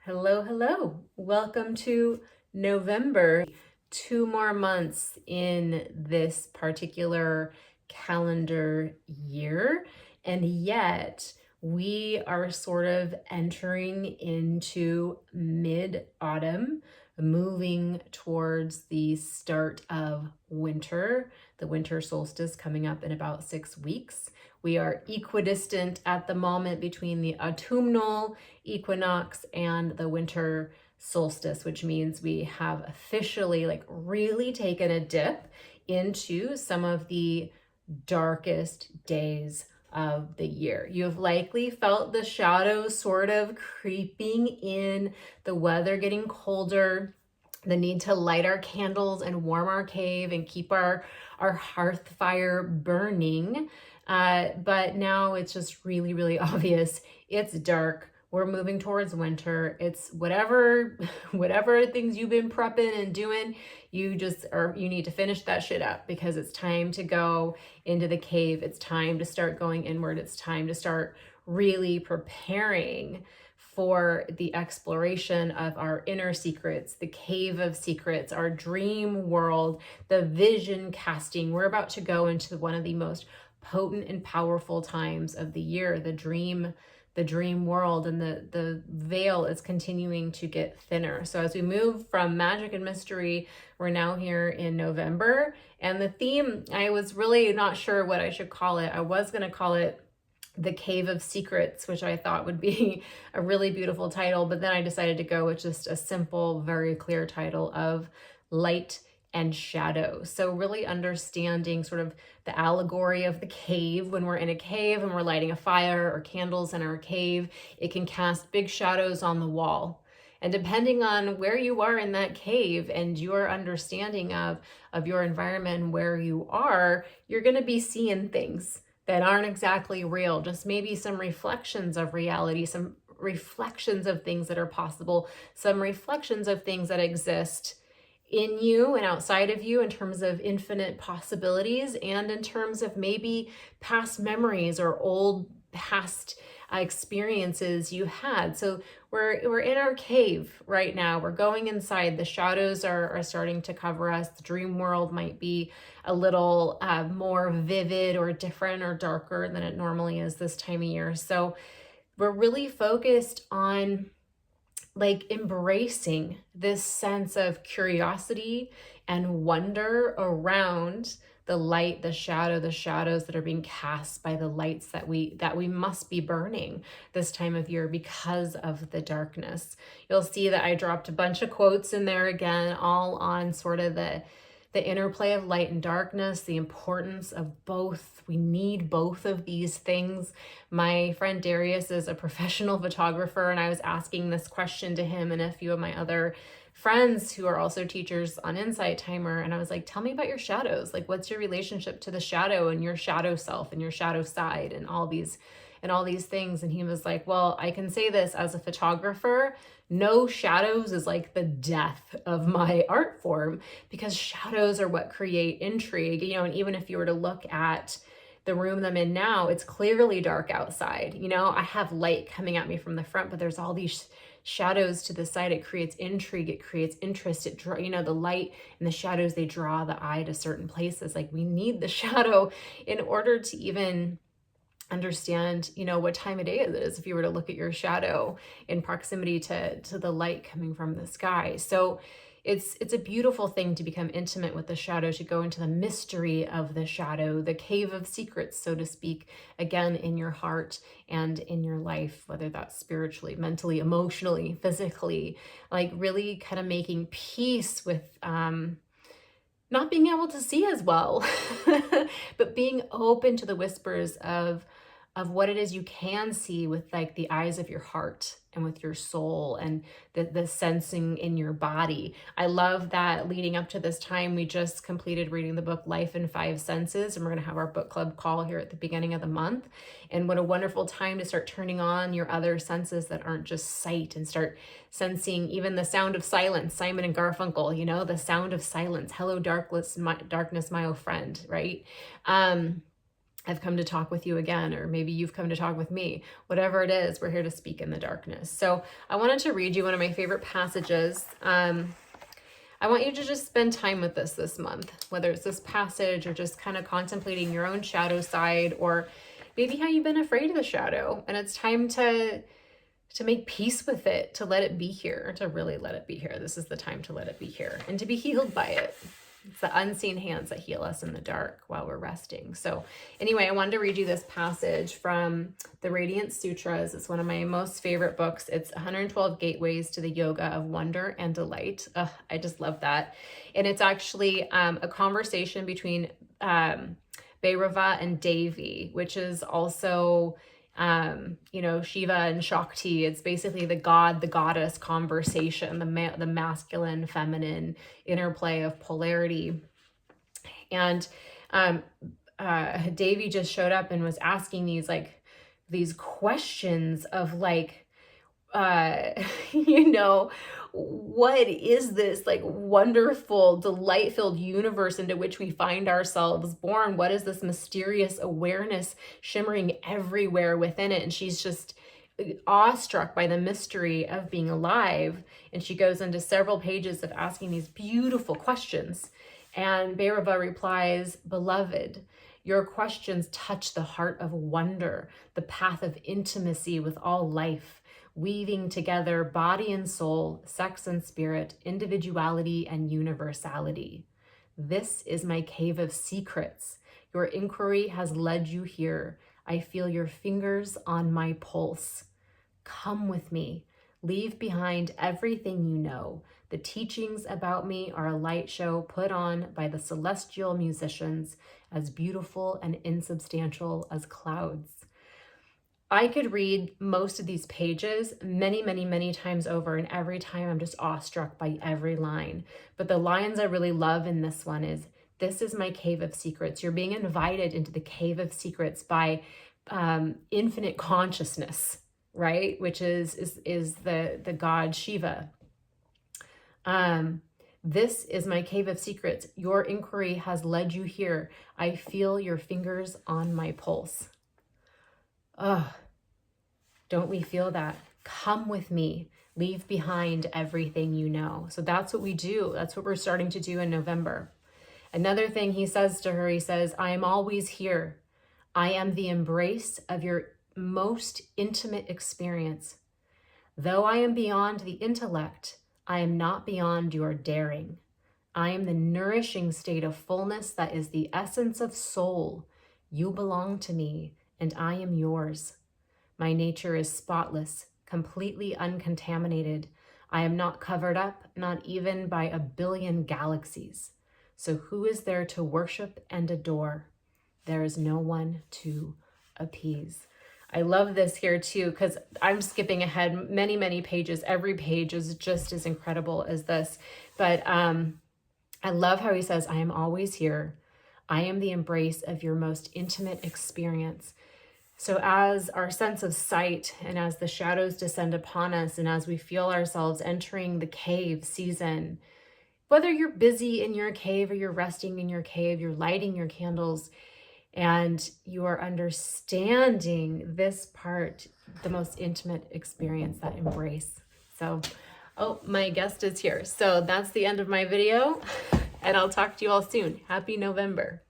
Hello, hello. Welcome to November. 2 more months in this particular calendar year, and yet we are sort of entering into mid-autumn, moving towards the start of winter, the winter solstice coming up in about 6 weeks. We are equidistant at the moment between the autumnal equinox and the winter solstice, which means we have officially really taken a dip into some of the darkest days of the year. You have likely felt the shadows sort of creeping in, the weather getting colder, the need to light our candles and warm our cave and keep our hearth fire burning. But now it's just really, really obvious. It's dark. We're moving towards winter. It's whatever things you've been prepping and doing, you need to finish that shit up, because it's time to go into the cave. It's time to start going inward. It's time to start really preparing for the exploration of our inner secrets, the cave of secrets, our dream world, the vision casting. We're about to go into one of the most potent and powerful times of the year, the dream world, and the veil is continuing to get thinner. So as we move from magic and mystery, we're now here in November, and the theme, I was really not sure what I should call it. I was going to call it The Cave of Secrets, which I thought would be a really beautiful title, but then I decided to go with just a simple, very clear title of Light and Shadow. So really understanding sort of the allegory of the cave. When we're in a cave and we're lighting a fire or candles in our cave, it can cast big shadows on the wall. And depending on where you are in that cave and your understanding of your environment and where you are, you're going to be seeing things that aren't exactly real, just maybe some reflections of reality, some reflections of things that are possible, some reflections of things that exist in you and outside of you in terms of infinite possibilities, and in terms of maybe past memories or old past experiences you had. So we're in our cave right now. We're going inside. The shadows are starting to cover us. The dream world might be a little more vivid or different or darker than it normally is this time of year. So we're really focused on embracing this sense of curiosity and wonder around the light, the shadows that are being cast by the lights that we must be burning this time of year because of the darkness. You'll see that I dropped a bunch of quotes in there again, all on sort of the interplay of light and darkness, the importance of both. We need both of these things. My friend Darius is a professional photographer, and I was asking this question to him and a few of my other friends who are also teachers on Insight Timer. And I was like, tell me about your shadows. What's your relationship to the shadow and your shadow self and your shadow side and all these things? And he was like, well, I can say this as a photographer, no shadows is like the death of my art form, because shadows are what create intrigue, and even if you were to look at the room that I'm in now, it's clearly dark outside. I have light coming at me from the front, but there's all these shadows to the side. It creates intrigue, it creates interest. The light and the shadows, they draw the eye to certain places. We need the shadow in order to even understand, what time of day it is, if you were to look at your shadow in proximity to the light coming from the sky. So it's a beautiful thing to become intimate with the shadow, to go into the mystery of the shadow, the cave of secrets, so to speak, again, in your heart and in your life, whether that's spiritually, mentally, emotionally, physically, really kind of making peace with not being able to see as well, but being open to the whispers of what it is you can see with the eyes of your heart and with your soul and the sensing in your body. I love that leading up to this time, we just completed reading the book Life in Five Senses, and we're going to have our book club call here at the beginning of the month. And what a wonderful time to start turning on your other senses that aren't just sight, and start sensing even the sound of silence. Simon and Garfunkel, the sound of silence. Hello, darkness, my old friend, right? I've come to talk with you again, or maybe you've come to talk with me. Whatever it is, we're here to speak in the darkness. So I wanted to read you one of my favorite passages. I want you to just spend time with this month, whether it's this passage or just kind of contemplating your own shadow side, or maybe how you've been afraid of the shadow, and it's time to make peace with it, to let it be here, to really let it be here. This is the time to let it be here and to be healed by it. It's the unseen hands that heal us in the dark while we're resting. So anyway, I wanted to read you this passage from the Radiant Sutras. It's one of my most favorite books. It's 112 Gateways to the Yoga of Wonder and Delight. I just love that. And it's actually a conversation between Bhairava and Devi, which is also Shiva and Shakti. It's basically the god, the goddess conversation, the masculine, feminine interplay of polarity. And Devi just showed up and was asking these questions of what is this wonderful, delight-filled universe into which we find ourselves born? What is this mysterious awareness shimmering everywhere within it? And she's just awestruck by the mystery of being alive. And she goes into several pages of asking these beautiful questions. And Bhairava replies, "Beloved, your questions touch the heart of wonder, the path of intimacy with all life, weaving together body and soul, sex and spirit, individuality and universality. This is my cave of secrets. Your inquiry has led you here. I feel your fingers on my pulse. Come with me. Leave behind everything you know. The teachings about me are a light show put on by the celestial musicians, as beautiful and insubstantial as clouds." I could read most of these pages many, many, many times over, and every time I'm just awestruck by every line. But the lines I really love in this one is, "This is my cave of secrets." You're being invited into the cave of secrets by infinite consciousness, right? Which is the god Shiva. This is my cave of secrets. Your inquiry has led you here. I feel your fingers on my pulse. Don't we feel that? Come with me. Leave behind everything you know. So that's what we do. That's what we're starting to do in November. Another thing he says to her, he says, "I am always here. I am the embrace of your most intimate experience. Though I am beyond the intellect, I am not beyond your daring. I am the nourishing state of fullness that is the essence of soul. You belong to me, and I am yours. My nature is spotless, completely uncontaminated. I am not covered up, not even by a billion galaxies. So who is there to worship and adore? There is no one to appease." I love this here too, because I'm skipping ahead many, many pages. Every page is just as incredible as this. But I love how he says, "I am always here. I am the embrace of your most intimate experience." So as our sense of sight and as the shadows descend upon us and as we feel ourselves entering the cave season, whether you're busy in your cave or you're resting in your cave, you're lighting your candles and you are understanding this part, the most intimate experience, that embrace. So, my guest is here. So that's the end of my video, and I'll talk to you all soon. Happy November.